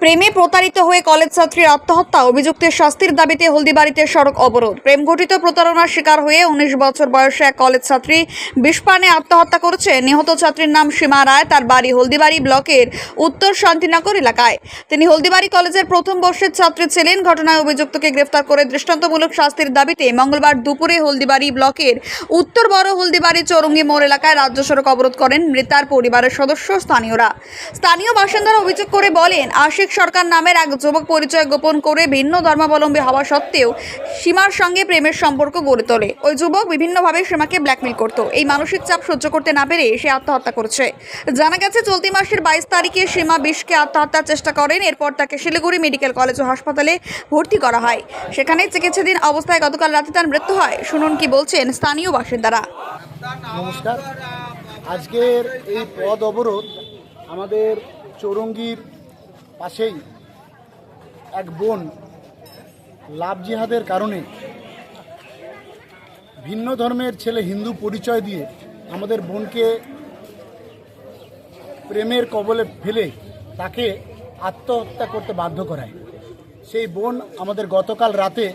প্রেমে প্রতারিত হয়ে কলেজ ছাত্রীর আত্মহত্যা, অভিযুক্তের শাস্তির দাবিতে হলদিবাড়িতে সড়ক অবরোধ। প্রেম ঘটিত প্রতারণার শিকার হয়ে 19 বছর বয়সে এক কলেজ ছাত্রী বিষপানে আত্মহত্যা করেছে। নিহত ছাত্রীর নাম সীমা রায়। তার বাড়ি হলদিবাড়ি ব্লকের উত্তর শান্তিনগর এলাকায়। তিনি হলদিবাড়ি কলেজের প্রথম বর্ষের ছাত্রী ছিলেন। ঘটনায় অভিযুক্তকে গ্রেফতার করে দৃষ্টান্তমূলক শাস্তির দাবিতে মঙ্গলবার দুপুরে হলদিবাড়ি ব্লকের উত্তর বড় হলদিবাড়ি চৌরঙ্গি মোড় এলাকায় রাজ্য সড়ক অবরোধ করেন মৃতার পরিবারের সদস্য স্থানীয়রা। স্থানীয় বাসিন্দারা অভিযোগ করে বলেন, আশিক সরকার নামের এক যুবক পরিচয় গোপন করে ভিন্ন ধর্মাবলম্বী হওয়া সত্ত্বেও সীমার সঙ্গে প্রেমের সম্পর্ক গড়ে তোলে। ওই যুবক বিভিন্নভাবে সীমাকে ব্ল্যাকমেল করত। এই মানসিক চাপ সহ্য করতে না পেরে সে আত্মহত্যা করেছে। জানা গেছে, চলতি মাসের 22 তারিখে সীমা বিষকে আত্মহত্যার চেষ্টা করেন। এরপর তাকে শিলিগুড়ি মেডিকেল কলেজ ও হাসপাতালে ভর্তি করা হয়। সেখানে চিকিৎসাধীন অবস্থায় গতকাল রাতে তার মৃত্যু হয়। শুনুন কি বলছেন স্থানীয় বাসিন্দারা। নমস্কার। আজকের এই পথ অবরোধ আমাদের চৌরঙ্গির পাশেই এক বোন লাভ জিহাদের কারণে ভিন্ন ধর্মের ছেলে হিন্দু পরিচয় দিয়ে আমাদের বোনকে প্রেমের কবলে ফেলে তাকে আত্মহত্যা করতে বাধ্য করায়। সেই বোন আমাদের গতকাল রাতে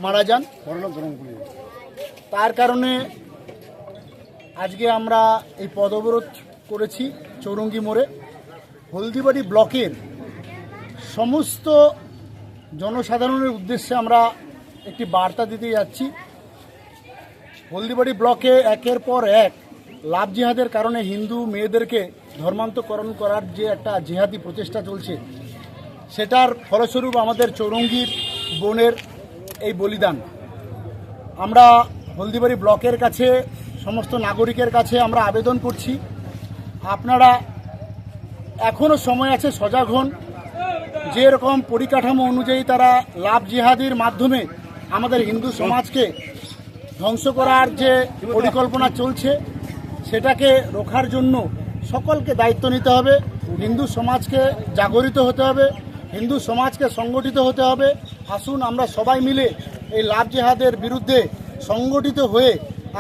মারা যান। তার কারণে আজকে আমরা এই পথ অবরোধ করেছি চৌরঙ্গি মোড়ে। হলদিবাড়ি ব্লকের সমস্ত জনসাধারণের উদ্দেশ্যে আমরা একটি বার্তা দিতে যাচ্ছি। হলদিবাড়ি ব্লকে একের পর এক লাভ জিহাদের কারণে হিন্দু মেয়েদেরকে ধর্মান্তকরণ করার যে একটা জিহাদি প্রচেষ্টা চলছে, সেটার ফলস্বরূপ আমাদের চৌরঙ্গির বোনের এই বলিদান। আমরা হলদিবাড়ি ব্লকের কাছে, সমস্ত নাগরিকের কাছে আমরা আবেদন করছি, আপনারা এখনও সময় আছে, সজাগ হন। যেরকম পরিকাঠামো অনুযায়ী তারা লাভ জিহাদির মাধ্যমে আমাদের হিন্দু সমাজকে ধ্বংস করার যে পরিকল্পনা চলছে, সেটাকে রোখার জন্য সকলকে দায়িত্ব নিতে হবে। হিন্দু সমাজকে জাগরিত হতে হবে, হিন্দু সমাজকে সংগঠিত হতে হবে। আসুন আমরা সবাই মিলে এই লাভ জিহাদের বিরুদ্ধে সংগঠিত হয়ে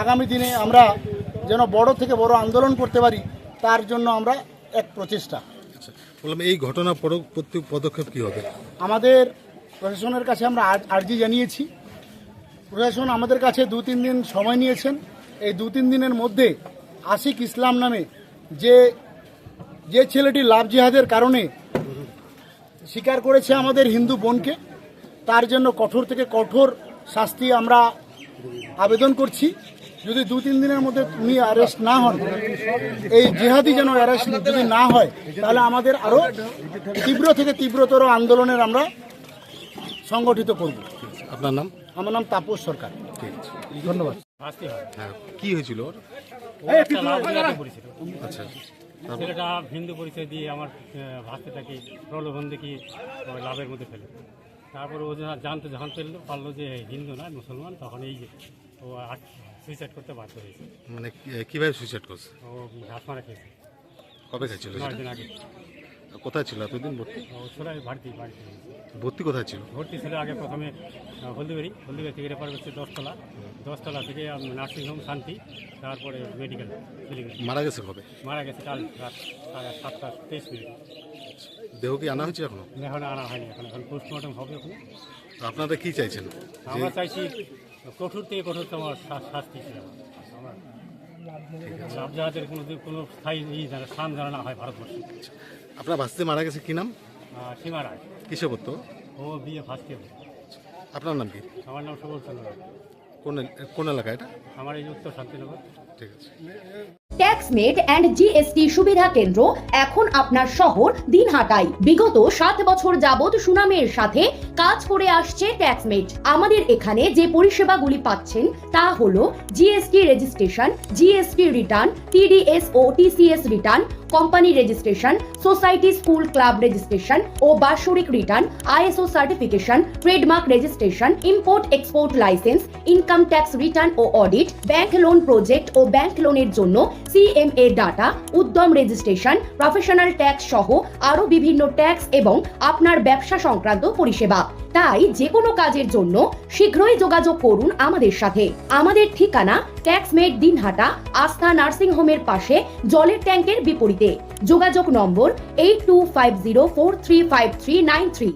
আগামী দিনে আমরা যেন বড় থেকে বড় আন্দোলন করতে পারি, তার জন্য আমরা এক প্রচেষ্টা। বললাম, এই ঘটনার পরবর্তী পদক্ষেপ কী হবে? আমাদের প্রশাসনের কাছে আমরা আর্জি জানিয়েছি। প্রশাসন আমাদের কাছে 2-3 দিন সময় নিয়েছেন। এই 2-3 দিনের মধ্যে আশিক ইসলাম নামে যে ছেলেটি লাভ জিহাদের কারণে স্বীকার করেছে আমাদের হিন্দু বোনকে, তার জন্য কঠোর থেকে কঠোর শাস্তি আমরা আবেদন করছি। যদি 2-3 দিনের মধ্যে উনি অ্যারেস্ট না হন, এই জিহাদি যেন অ্যারেস্ট যদি না হয়, তাহলে আমাদের আরও তীব্র থেকে তীব্রতর আন্দোলনের আমরা সংগঠিত করব। আপনার নাম? আমার নাম তাপস সরকার। ধন্যবাদ। হ্যাঁ, কি হয়েছিল ওর? আচ্ছা, ছেলেটা হিন্দু পরিচয় দিয়ে আমার ভাস্তিটাকে প্রলোভন দেখিয়ে লাভের মধ্যে ফেলে। তারপর ও জানতে যখন পারলো যে হিন্দু না মুসলমান, তখন এই যে ও সুইসাইড করতে বাধ্য হয়েছে। মানে কিভাবে সুইসাইড করছে? ও ঘাস মারা খেয়েছে। কবে খেয়েছিল? 9 দিন আগে। কোথায় ছিল এতদিন ভর্তি? ও ছোড়া বাড়িতে ভর্তি কোথায় ছিল? ভর্তি ছিল আগে প্রথমে হলদিবাড়ি থেকে রেফার করছে 10তলা থেকে নার্সিংহোম শান্তি, তারপরে মেডিকেল শিলিগুড়ি। মারা গেছে কবে? মারা গেছে কাল রাত 7:23 দেহ কি আনা হয়েছে এখনো? এখন আনা হয়নি, এখন পোস্টমর্টম হবে ওখানে। আপনারা কি চাইছেন? আমরা চাইছি কঠোর থেকে কঠোরতম শাস্তি ছিল। আমার লাভ জাহাজের কোনো স্থায়ী স্থান যেন না হয় ভারতবর্ষে। আপনার ভাস্তে মারা গেছে, কি নাম? সীমা রায়। কিসে পড়তো? ও বিয়ে ফার্স্ট ইয়ার। আপনার নাম কি? আমার নাম সুবল চন্দ্র। কোন এলাকা এটা? আমার এই উত্তর শান্তিনগর। ঠিক আছে। ট্যাক্সমেট অ্যান্ড জিএসটি সুবিধা কেন্দ্র এখন আপনার শহর দিনহাটায়। বিগত 7 বছর যাবৎ সুনামের সাথে কাজ করে আসছে ট্যাক্সমেট। আমাদের এখানে যে পরিষেবাগুলি পাচ্ছেন তা হলো GST registration, GST return, TDS ও TCS return, company registration, society school club registration ও বাৎসরিক return, ISO certification, trademark registration, import export licence, income tax return ও অডিট, ব্যাংক লোন প্রজেক্ট ও ব্যাংক লোনের জন্য CMA data, Udyam registration, professional tax সহ আরো বিভিন্ন ট্যাক্স এবং আপনার ব্যবসা সংক্রান্ত পরিষেবা। তাই যে কোনো কাজের জন্য শীঘ্রই যোগাযোগ করুন আমাদের সাথে। আমাদের ঠিকানা ট্যাক্সমেট দিনহাটা, আস্থা নার্সিং হোমের পাশে, জলের ট্যাঙ্কের বিপরীতে। যোগাযোগ নম্বর 8250435393।